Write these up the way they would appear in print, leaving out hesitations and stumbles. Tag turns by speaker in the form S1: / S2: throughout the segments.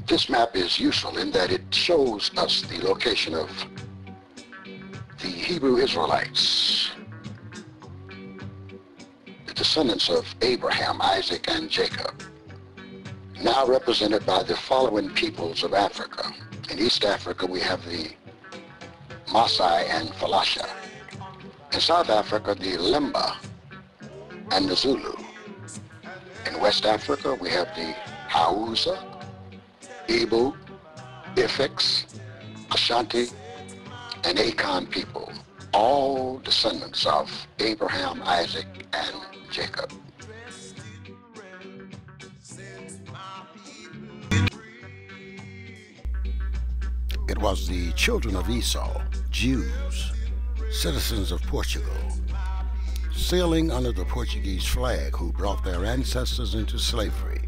S1: This map is useful in that it shows us the location of the Hebrew Israelites, the descendants of Abraham, Isaac, and Jacob, now represented by the following peoples of Africa. In East Africa, we have the Maasai and Falasha. In South Africa, the Lemba and the Zulu. In West Africa, we have the Hausa, Igbo, Ifex, Ashanti, and Akan people, all descendants of Abraham, Isaac, and Jacob. It was the children of Esau, Jews, citizens of Portugal, sailing under the Portuguese flag, who brought their ancestors into slavery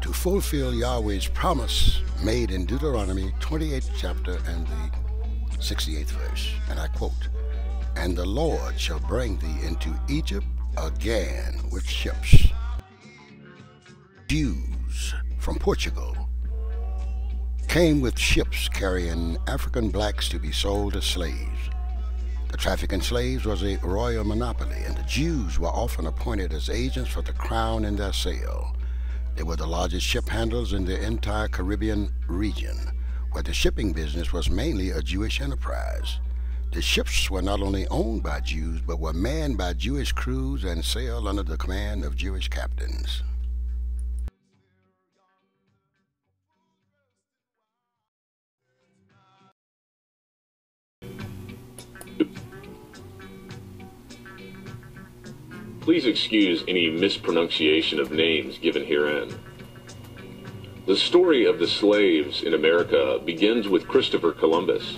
S1: to fulfill Yahweh's promise made in Deuteronomy 28th chapter and the 68th verse. And I quote, "And the Lord shall bring thee into Egypt again with ships." Jews from Portugal came with ships carrying African blacks to be sold as slaves. The traffic in slaves was a royal monopoly, and the Jews were often appointed as agents for the crown in their sale. They were the largest ship handlers in the entire Caribbean region, where the shipping business was mainly a Jewish enterprise. The ships were not only owned by Jews, but were manned by Jewish crews and sailed under the command of Jewish captains.
S2: Please excuse any mispronunciation of names given herein. The story of the slaves in America begins with Christopher Columbus.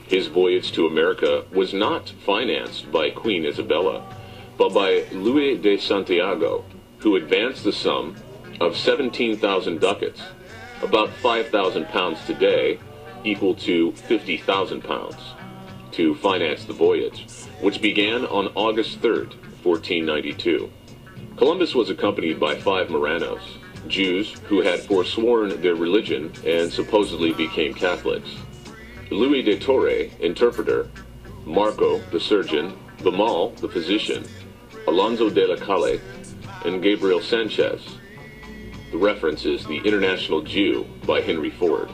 S2: His voyage to America was not financed by Queen Isabella, but by Luis de Santiago, who advanced the sum of 17,000 ducats, about 5,000 pounds today, equal to 50,000 pounds, to finance the voyage, which began on August 3rd, 1492. Columbus was accompanied by 5 Marranos, Jews who had forsworn their religion and supposedly became Catholics. Louis de Torre, interpreter, Marco, the surgeon, Bamal, the physician, Alonso de la Calle, and Gabriel Sanchez. The reference is The International Jew by Henry Ford.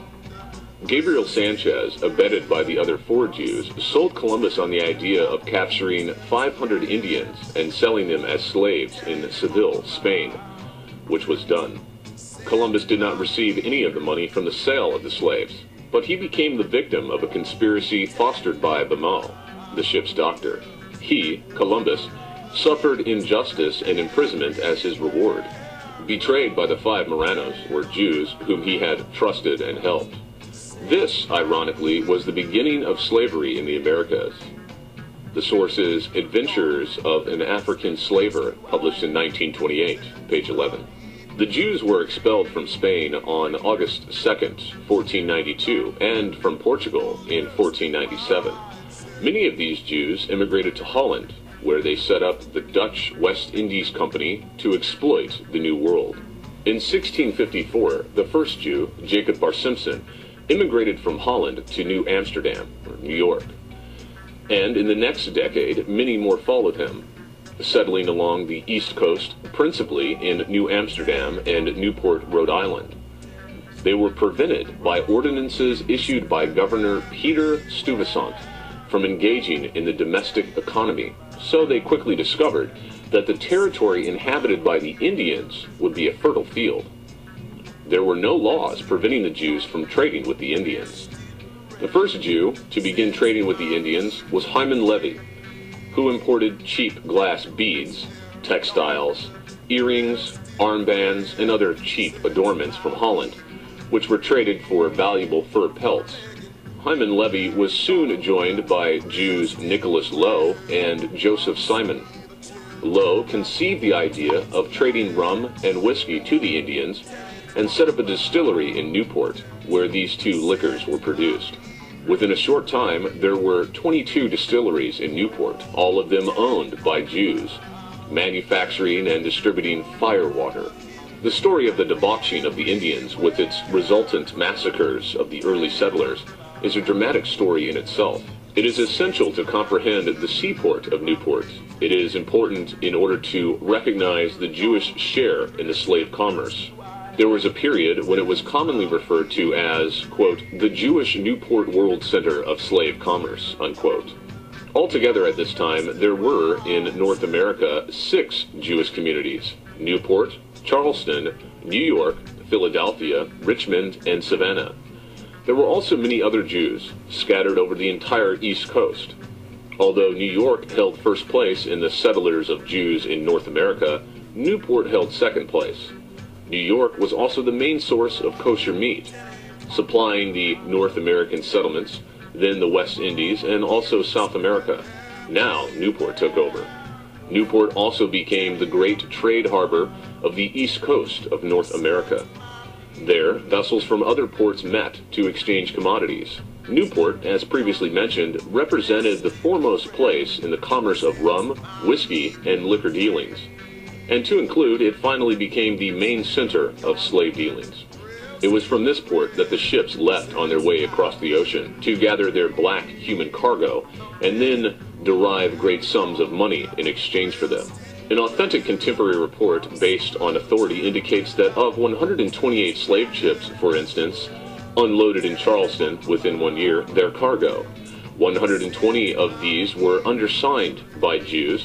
S2: Gabriel Sanchez, abetted by the other 4 Jews, sold Columbus on the idea of capturing 500 Indians and selling them as slaves in Seville, Spain, which was done. Columbus did not receive any of the money from the sale of the slaves, but he became the victim of a conspiracy fostered by Bamal, the ship's doctor. He, Columbus, suffered injustice and imprisonment as his reward, betrayed by the 5 Marranos, or Jews, whom he had trusted and helped. This, ironically, was the beginning of slavery in the Americas. The source is Adventures of an African Slaver, published in 1928, page 11. The Jews were expelled from Spain on August 2nd, 1492, and from Portugal in 1497. Many of these Jews immigrated to Holland, where they set up the Dutch West Indies Company to exploit the New World. In 1654, the first Jew, Jacob Bar Simpson, immigrated from Holland to New Amsterdam, or New York. And in the next decade, many more followed him, settling along the East Coast, principally in New Amsterdam and Newport, Rhode Island. They were prevented by ordinances issued by Governor Peter Stuyvesant from engaging in the domestic economy, so they quickly discovered that the territory inhabited by the Indians would be a fertile field. There were no laws preventing the Jews from trading with the Indians. The first Jew to begin trading with the Indians was Hyman Levy, who imported cheap glass beads, textiles, earrings, armbands, and other cheap adornments from Holland, which were traded for valuable fur pelts. Hyman Levy was soon joined by Jews Nicholas Lowe and Joseph Simon. Lowe conceived the idea of trading rum and whiskey to the Indians and set up a distillery in Newport, where these 2 liquors were produced. Within a short time, there were 22 distilleries in Newport, all of them owned by Jews, manufacturing and distributing firewater. The story of the debauching of the Indians with its resultant massacres of the early settlers is a dramatic story in itself. It is essential to comprehend the seaport of Newport. It is important in order to recognize the Jewish share in the slave commerce. There was a period when it was commonly referred to as, quote, the Jewish Newport World Center of Slave Commerce, unquote. Altogether at this time, there were, in North America, 6 Jewish communities: Newport, Charleston, New York, Philadelphia, Richmond, and Savannah. There were also many other Jews, scattered over the entire East Coast. Although New York held first place in the settlers of Jews in North America, Newport held second place. New York was also the main source of kosher meat, supplying the North American settlements, then the West Indies, and also South America. Now Newport took over. Newport also became the great trade harbor of the East Coast of North America. There, vessels from other ports met to exchange commodities. Newport, as previously mentioned, represented the foremost place in the commerce of rum, whiskey, and liquor dealings. And to include, it finally became the main center of slave dealings. It was from this port that the ships left on their way across the ocean to gather their black human cargo and then derive great sums of money in exchange for them. An authentic contemporary report based on authority indicates that of 128 slave ships, for instance, unloaded in Charleston within 1 year, their cargo, 120 of these were undersigned by Jews,